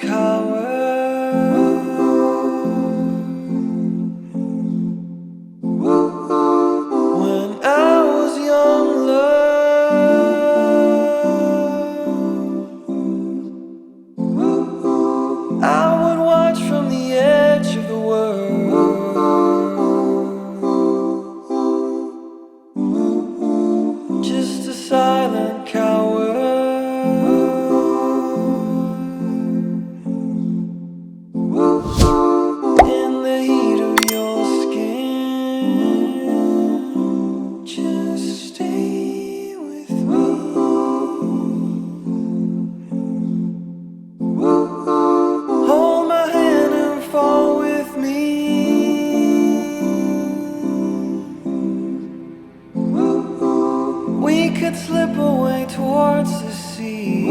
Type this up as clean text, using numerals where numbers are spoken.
coward. When I was young, love, I would watch from the edge of the world, just a silent coward. In the heat of your skin, just stay with me. Hold my hand and fall with me. We could slip away towards the sea.